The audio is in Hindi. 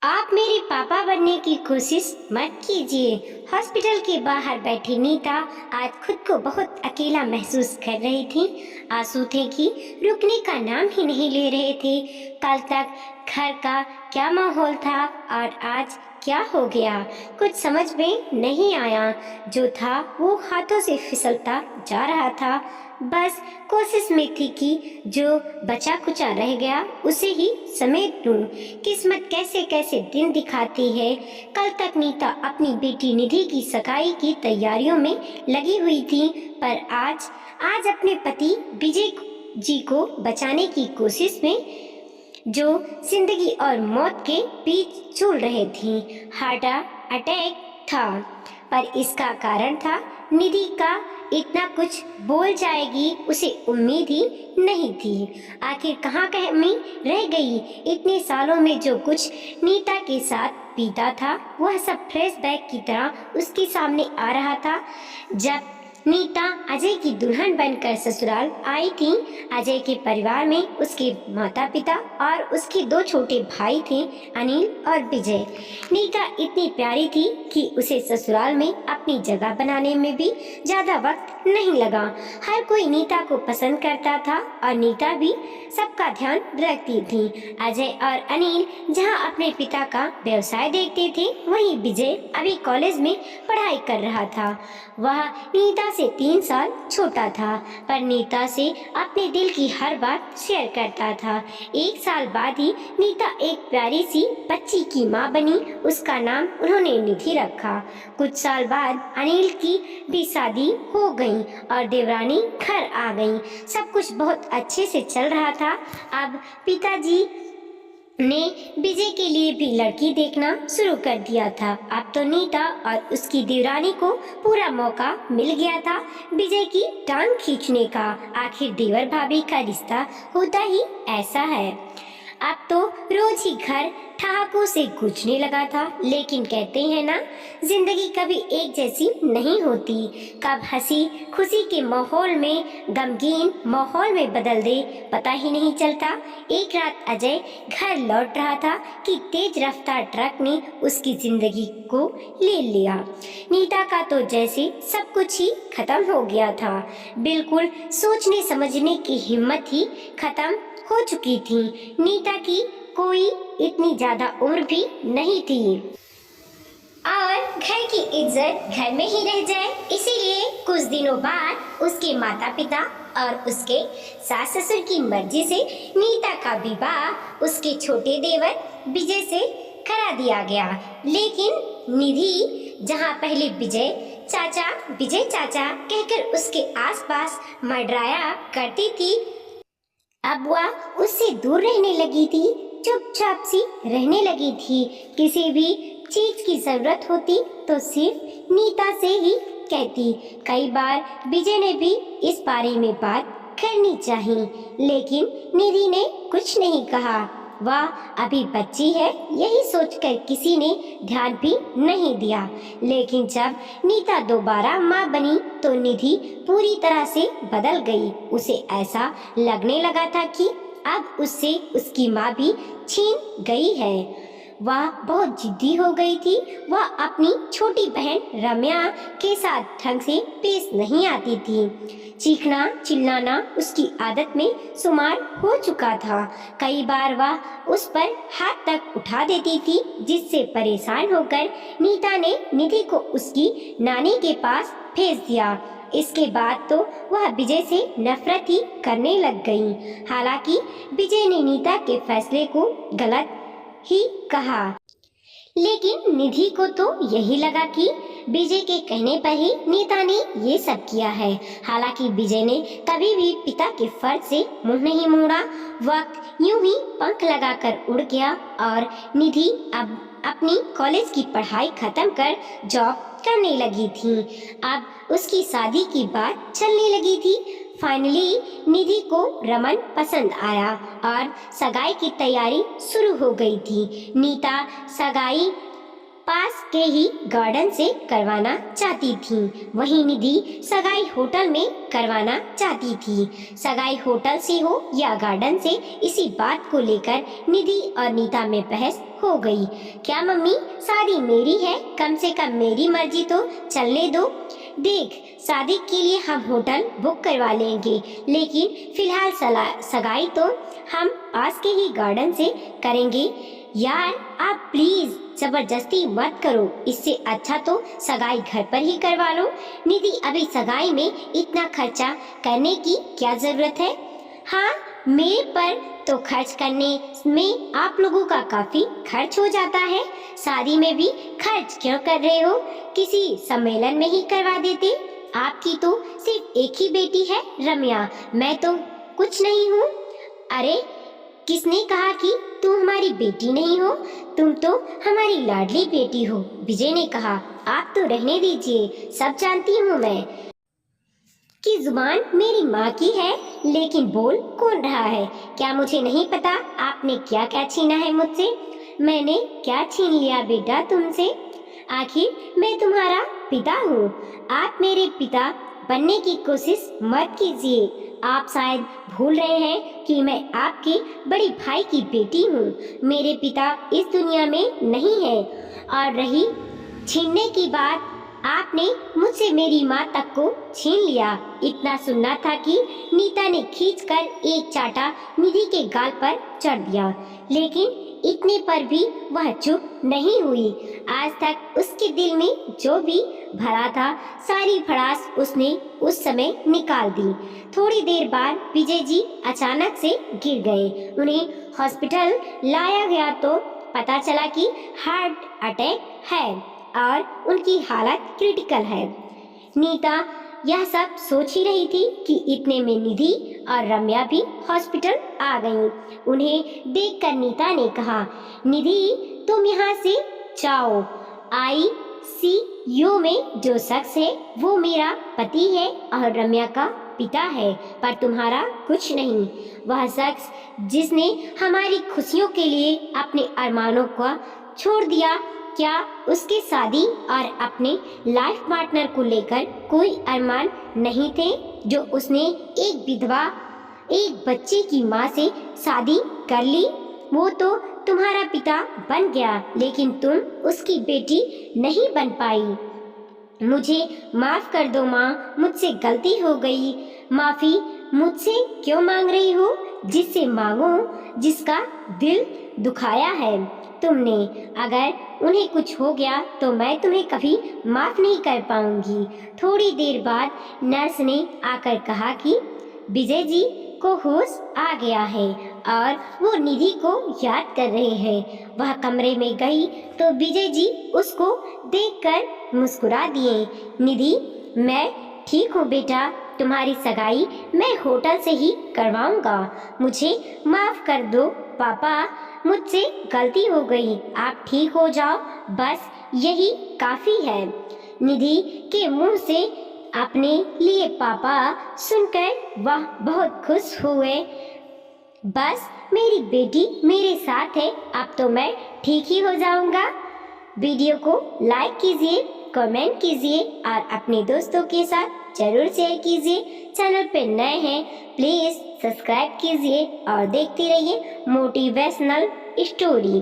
आप मेरे पापा बनने की कोशिश मत कीजिए। हॉस्पिटल के बाहर बैठी नीता आज खुद को बहुत अकेला महसूस कर रही थी। आंसू थे कि रुकने का नाम ही नहीं ले रहे थे। कल तक घर का क्या माहौल था और आज क्या हो गया, कुछ समझ में नहीं आया। जो था वो हाथों से फिसलता जा रहा था। बस कोशिश में थी कि जो बचा कुचा रह गया उसे ही समेट लूं। किस्मत कैसे कैसे दिन दिखाती है। कल तक नीता अपनी बेटी निधि की सगाई की तैयारियों में लगी हुई थी, पर आज आज अपने पति विजय जी को बचाने की कोशिश में जो जिंदगी और मौत के बीच झूल रहे थी। हार्ट अटैक था, पर इसका कारण था निधि का इतना कुछ बोल जाएगी उसे उम्मीद ही नहीं थी। आखिर कहाँ कमी रह गई। इतने सालों में जो कुछ नीता के साथ बीता था वह सब फ्लैशबैक की तरह उसके सामने आ रहा था। जब नीता अजय की दुल्हन बनकर ससुराल आई थी, अजय के परिवार में उसके माता पिता और उसके दो छोटे भाई थे, अनिल और विजय। नीता इतनी प्यारी थी कि उसे ससुराल में अपनी जगह बनाने में भी ज्यादा वक्त नहीं लगा। हर कोई नीता को पसंद करता था और नीता भी सबका ध्यान रखती थी। अजय और अनिल जहां अपने पिता का व्यवसाय देखते थे, वहीं विजय अभी कॉलेज में पढ़ाई कर रहा था। वह नीता से 3 साल छोटा था, पर नीता से अपने दिल की हर बात शेयर करता था। 1 साल बाद ही नीता एक प्यारी सी बच्ची की माँ बनी। उसका नाम उन्होंने निधि रखा। कुछ साल बाद अनिल की भी शादी हो गई और देवरानी घर आ गई। सब कुछ बहुत अच्छे से चल रहा था। अब पिताजी ने विजय के लिए भी लड़की देखना शुरू कर दिया था। अब तो नीता और उसकी देवरानी को पूरा मौका मिल गया था विजय की टांग खींचने का। आखिर देवर भाभी का रिश्ता होता ही ऐसा है। अब तो रोज ही घर ठहाकों से गूंजने लगा था। लेकिन कहते हैं ना, जिंदगी कभी एक जैसी नहीं होती। कब हंसी खुशी के माहौल में गमगीन माहौल में बदल दे पता ही नहीं चलता। एक रात अजय घर लौट रहा था कि तेज रफ्तार ट्रक ने उसकी जिंदगी को ले लिया। नीता का तो जैसे सब कुछ ही खत्म हो गया था। बिल्कुल सोचने समझने की हिम्मत ही खत्म हो चुकी थी। नीता की कोई इतनी ज्यादा उम्र भी नहीं थी और घर की इज्जत घर में ही रह जाए, इसीलिए कुछ दिनों बाद उसके माता पिता और उसके सास ससुर की मर्जी से नीता का विवाह उसके छोटे देवर विजय से करा दिया गया। लेकिन निधि जहां पहले विजय चाचा कहकर उसके आसपास मंडराया करती थी, अब वह उससे दूर रहने लगी थी। चुपचाप सी रहने लगी थी। किसी भी चीज की जरूरत होती तो सिर्फ नीता से ही कहती। कई बार विजय ने भी इस बारे में बात करनी चाहिए, लेकिन निधि ने कुछ नहीं कहा। वह अभी बच्ची है, यही सोचकर किसी ने ध्यान भी नहीं दिया। लेकिन जब नीता दोबारा माँ बनी तो निधि पूरी तरह से बदल गई। उसे ऐसा लगने लगा था कि अब उससे उसकी माँ भी छीन गई है। वह बहुत जिद्दी हो गई थी। वह अपनी छोटी बहन रम्या के साथ ढंग से पेश नहीं आती थी। चीखना चिल्लाना उसकी आदत में शुमार हो चुका था। कई बार वह उस पर हाथ तक उठा देती थी, जिससे परेशान होकर नीता ने निधि को उसकी नानी के पास भेज दिया। इसके बाद तो वह विजय से नफरत ही करने लग गई। हालांकि विजय ने नीता के फैसले को गलत ही कहा, लेकिन निधि को तो यही लगा कि विजय के कहने पर ही नीता ने ये सब किया है। हालांकि विजय ने कभी भी पिता के फर्ज से मुंह नहीं मोड़ा। वक्त यूं ही पंख लगाकर उड़ गया और निधि अब अपनी कॉलेज की पढ़ाई खत्म कर जॉब करने लगी थी। अब उसकी शादी की बात चलने लगी थी। फाइनली निधि को रमन पसंद आया और सगाई की तैयारी शुरू हो गई थी। नीता सगाई पास के ही गार्डन से करवाना चाहती थी। वहीं निधि सगाई होटल में करवाना चाहती थी। सगाई होटल से हो या गार्डन से, इसी बात को लेकर निधि और नीता में बहस हो गई। क्या मम्मी, शादी मेरी है, कम से कम मेरी मर्जी तो चलने दो। देख, शादी के लिए हम होटल बुक करवा लेंगे, लेकिन फिलहाल सगाई तो हम पास के ही गार्डन से करेंगे। यार आप प्लीज जबरदस्ती मत करो, इससे अच्छा तो सगाई घर पर ही करवा लो। निधि, अभी सगाई में इतना खर्चा करने की क्या जरूरत है? हाँ, मेरे पर तो खर्च करने में आप लोगों का काफी खर्च हो जाता है। शादी में भी खर्च क्यों कर रहे हो? किसी सम्मेलन में ही करवा देते। आपकी तो सिर्फ एक ही बेटी है रम्या, मैं तो कुछ नहीं हूँ। अरे किसने कहा कि तुम हमारी बेटी नहीं हो? तुम तो हमारी लाडली बेटी हो, विजय ने कहा। आप तो रहने दीजिए, सब जानती हूँ मैं कि जुबान मेरी माँ की है, लेकिन बोल कौन रहा है? क्या मुझे नहीं पता आपने क्या क्या छीना है मुझसे? मैंने क्या छीन लिया बेटा तुमसे? आखिर मैं तुम्हारा पिता हूँ। आप मेरे पिता बनने की कोशिश मत कीजिए। आप शायद भूल रहे हैं कि मैं आपके बड़े भाई की बेटी हूँ। मेरे पिता इस दुनिया में नहीं है। और रही छीनने की बात, आपने मुझसे मेरी माँ तक को छीन लिया। इतना सुनना था कि नीता ने खींचकर एक चाटा निधि के गाल पर चढ़ दिया, लेकिन इतने पर भी वह चुप नहीं हुई। आज तक उसके दिल में जो भी भरा था, सारी भड़ास उसने उस समय निकाल दी। थोड़ी देर बाद विजय जी अचानक से गिर गए। उन्हें हॉस्पिटल लाया गया तो पता चला कि हार्ट अटैक है और उनकी हालत क्रिटिकल है। नीता यह सब सोच ही रही थी कि इतने में निधि और रम्या भी हॉस्पिटल आ गईं। उन्हें देखकर नीता ने कहा, निधि तुम यहाँ से जाओ। ICU में जो शख्स है वो मेरा पति है और रम्या का पिता है, पर तुम्हारा कुछ नहीं। वह शख्स जिसने हमारी खुशियों के लिए अपने अरमानों को छोड़ दिया, क्या उसके शादी और अपने लाइफ पार्टनर को लेकर कोई अरमान नहीं थे जो उसने एक विधवा, एक बच्चे की माँ से शादी कर ली? वो तो तुम्हारा पिता बन गया, लेकिन तुम उसकी बेटी नहीं बन पाई। मुझे माफ कर दो माँ, मुझसे गलती हो गई। माफी मुझसे क्यों मांग रही हो? जिससे मांगो जिसका दिल दुखाया है तुमने। अगर उन्हें कुछ हो गया तो मैं तुम्हें कभी माफ नहीं कर पाऊंगी। थोड़ी देर बाद नर्स ने आकर कहा कि विजय जी को होश आ गया है और वो निधि को याद कर रहे हैं। वह कमरे में गई तो विजय जी उसको देखकर मुस्कुरा दिए। निधि, मैं ठीक हूँ बेटा, तुम्हारी सगाई मैं होटल से ही करवाऊंगा। मुझे माफ कर दो पापा, मुझसे गलती हो गई। आप ठीक हो जाओ, बस यही काफी है। निधि के मुंह से अपने लिए पापा सुनकर वह बहुत खुश हुए। बस मेरी बेटी मेरे साथ है, अब तो मैं ठीक ही हो जाऊंगा। वीडियो को लाइक कीजिए, कमेंट कीजिए और अपने दोस्तों के साथ जरूर शेयर कीजिए। चैनल पे नए हैं प्लीज सब्सक्राइब कीजिए और देखते रहिए मोटिवेशनल स्टोरी।